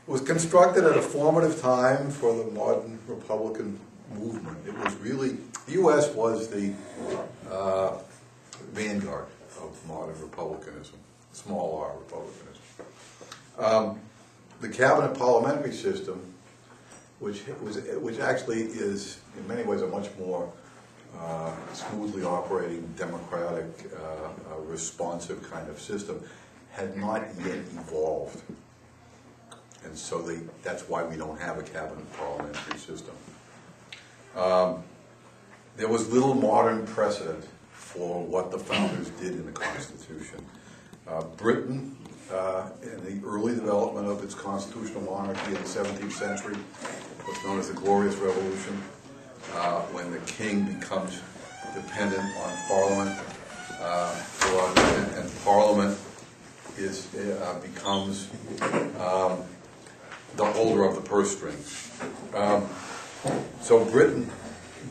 was constructed at a formative time for the modern Republican movement. It was really, the U.S. was the vanguard of modern Republicanism, small r Republicanism. The cabinet parliamentary system, which actually is in many ways a much more smoothly operating, democratic, responsive kind of system, had not yet evolved. And so that's why we don't have a cabinet parliamentary system. There was little modern precedent for what the founders did in the Constitution. Britain, in the early development of its constitutional monarchy in the 17th century, was known as the Glorious Revolution, when the king becomes dependent on Parliament, and Parliament becomes the holder of the purse strings. So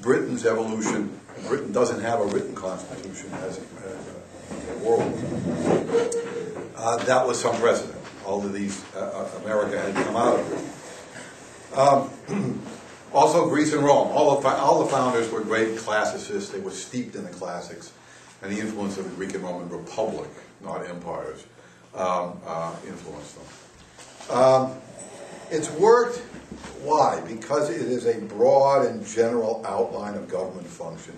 Britain's evolution, Britain doesn't have a written constitution as a world. That was some precedent. All of these, America had come out of it. Also, Greece and Rome. All the founders were great classicists. They were steeped in the classics, and the influence of the Greek and Roman Republic, not empires, influenced them. It's worked. Why? Because it is a broad and general outline of government function.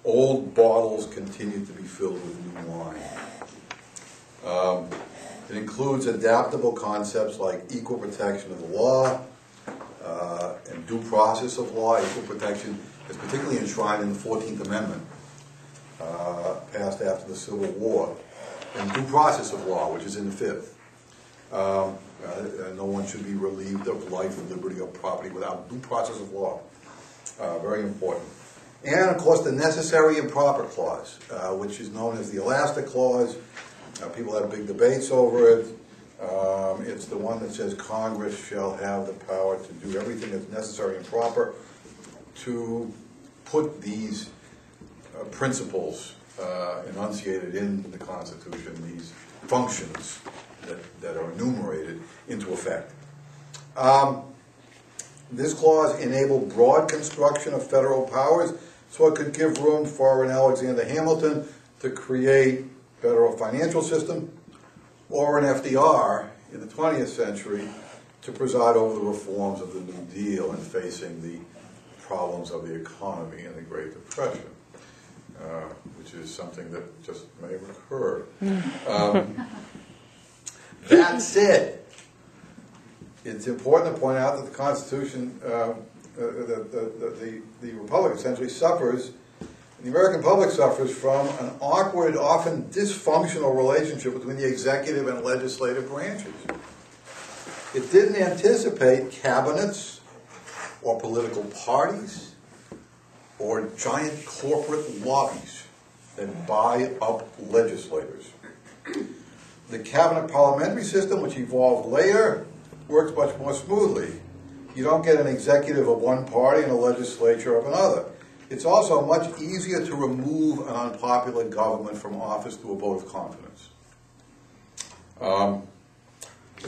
Old bottles continue to be filled with new wine. It includes adaptable concepts like equal protection of the law and due process of law. Equal protection is particularly enshrined in the 14th Amendment, passed after the Civil War, and due process of law, which is in the 5th. No one should be relieved of life, liberty, or property without due process of law. Very important. And, of course, the necessary and proper clause, which is known as the elastic clause. People have big debates over it. It's the one that says Congress shall have the power to do everything that's necessary and proper to put these principles enunciated in the Constitution, these functions that are enumerated, into effect. This clause enabled broad construction of federal powers, so it could give room for an Alexander Hamilton to create a federal financial system, or an FDR in the 20th century to preside over the reforms of the New Deal and facing the problems of the economy in the Great Depression, which is something that just may recur. That said, it's important to point out that the Constitution, the Republic essentially suffers, the American public suffers from an awkward, often dysfunctional relationship between the executive and legislative branches. It didn't anticipate cabinets or political parties or giant corporate lobbies that buy up legislators. The cabinet parliamentary system, which evolved later, works much more smoothly. You don't get an executive of one party and a legislature of another. It's also much easier to remove an unpopular government from office through a vote of confidence. The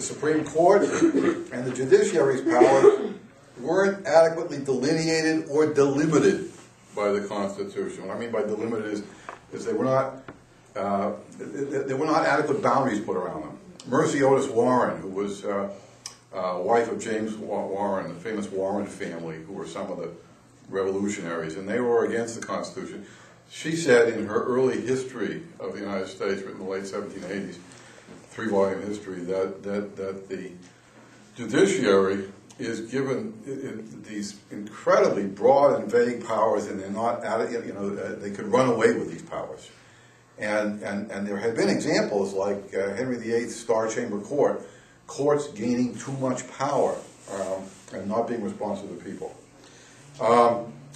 Supreme Court and the judiciary's powers weren't adequately delineated or delimited by the Constitution. What I mean by delimited is there were not adequate boundaries put around them. Mercy Otis Warren, who was wife of James Warren, the famous Warren family, who were some of the revolutionaries, and they were against the Constitution. She said in her early history of the United States, written in the late 1780s, 3-volume history, that the judiciary is given these incredibly broad and vague powers, and they're not, they could run away with these powers. And there have been examples like Henry VIII's Star Chamber Court, courts gaining too much power and not being responsive to the people.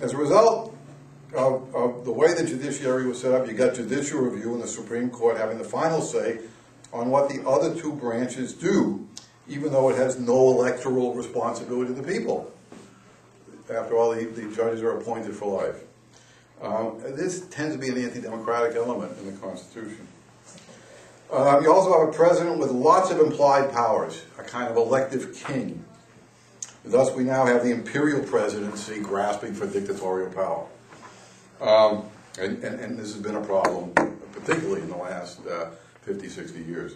As a result of the way the judiciary was set up, you got judicial review and the Supreme Court having the final say on what the other two branches do, even though it has no electoral responsibility to the people. After all, the judges are appointed for life. This tends to be an anti-democratic element in the Constitution. You also have a president with lots of implied powers, a kind of elective king. Thus, we now have the imperial presidency grasping for dictatorial power. And this has been a problem, particularly in the last 50, 60 years.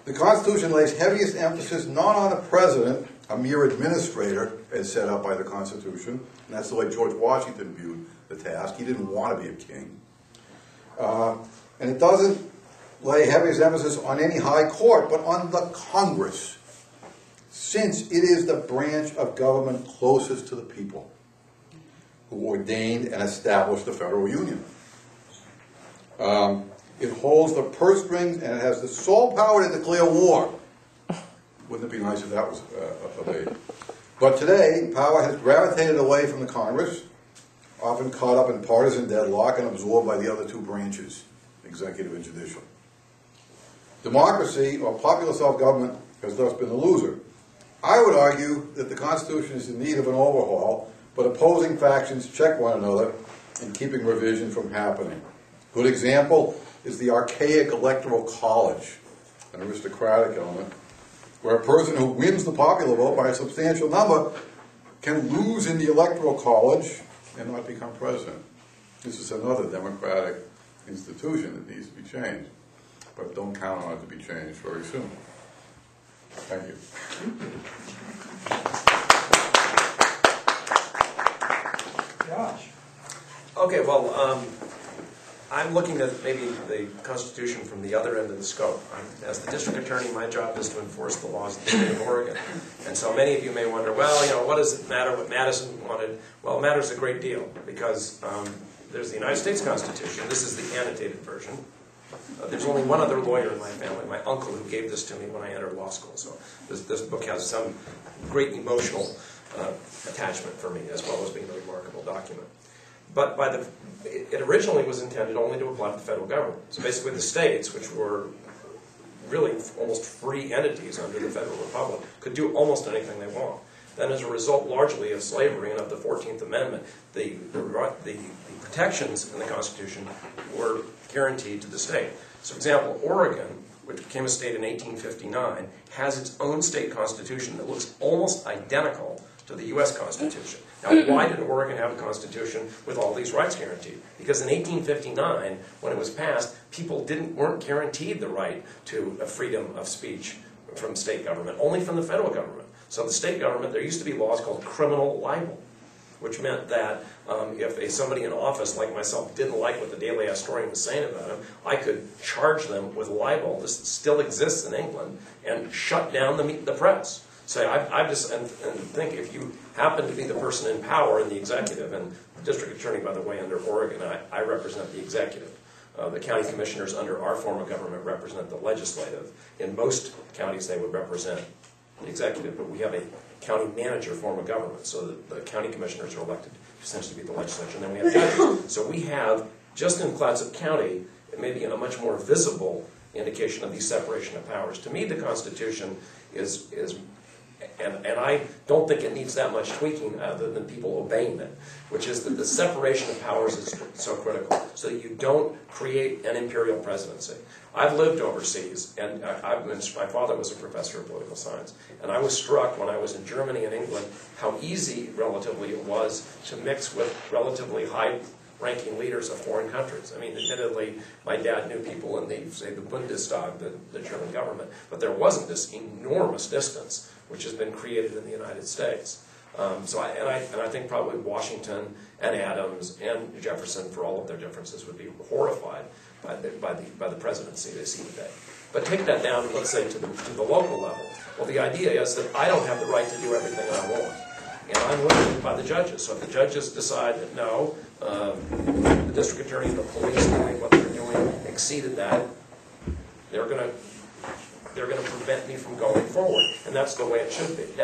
The Constitution lays heaviest emphasis not on a president, a mere administrator, as set up by the Constitution, and that's the way George Washington viewed the task. He didn't want to be a king. And it doesn't lay heaviest emphasis on any high court, but on the Congress, since it is the branch of government closest to the people, who ordained and established the federal union. It holds the purse strings and it has the sole power to declare war. Wouldn't it be nice if that was obeyed? But today, power has gravitated away from the Congress, often caught up in partisan deadlock and absorbed by the other two branches, executive and judicial. Democracy, or popular self-government, has thus been the loser. I would argue that the Constitution is in need of an overhaul, but opposing factions check one another in keeping revision from happening. Good example is the archaic electoral college, an aristocratic element, where a person who wins the popular vote by a substantial number can lose in the electoral college and not become president. This is another democratic institution that needs to be changed, but don't count on it to be changed very soon. Thank you. Josh. Okay, well, I'm looking at maybe the Constitution from the other end of the scope. As the district attorney, my job is to enforce the laws of the state of Oregon. And so many of you may wonder, well, you know, what does it matter what Madison wanted? Well, it matters a great deal because there's the United States Constitution. This is the annotated version. There's only one other lawyer in my family, my uncle, who gave this to me when I entered law school. So this book has some great emotional attachment for me, as well as being a remarkable document. But it originally was intended only to apply to the federal government. So basically the states, which were really almost free entities under the federal republic, could do almost anything they want. Then as a result largely of slavery and of the 14th Amendment, the protections in the Constitution were guaranteed to the state. So for example, Oregon, which became a state in 1859, has its own state constitution that looks almost identical to the U.S. Constitution. Now, why did Oregon have a constitution with all these rights guaranteed? Because in 1859, when it was passed, people weren't guaranteed the right to a freedom of speech from state government, only from the federal government. So the state government, there used to be laws called criminal libel, which meant that if somebody in office like myself didn't like what the Daily Historian was saying about him, I could charge them with libel. This still exists in England, and shut down the press. Say, and think if you happen to be the person in power in the executive, and the district attorney, by the way, under Oregon, I represent the executive. The county commissioners under our form of government represent the legislative. In most counties, they would represent the executive, but we have a county manager form of government, so that the county commissioners are elected to essentially be the legislature, and then we have judges. So we have, just in Clatsop County, maybe a much more visible indication of the separation of powers. To me, the Constitution is and I don't think it needs that much tweaking other than people obeying it, which is that the separation of powers is so critical, so that you don't create an imperial presidency. I've lived overseas, and my father was a professor of political science, and I was struck when I was in Germany and England how easy, relatively, it was to mix with relatively high-ranking leaders of foreign countries. I mean, admittedly, my dad knew people in the Bundestag, the German government, but there wasn't this enormous distance which has been created in the United States. I think probably Washington and Adams and Jefferson, for all of their differences, would be horrified by the presidency they see today. But take that down, let's say, to the local level. Well, the idea is that I don't have the right to do everything I want, and I'm limited by the judges. So if the judges decide that no, the district attorney and the police doing what they're doing exceeded that, they're going to prevent me from going forward, and that's the way it should be.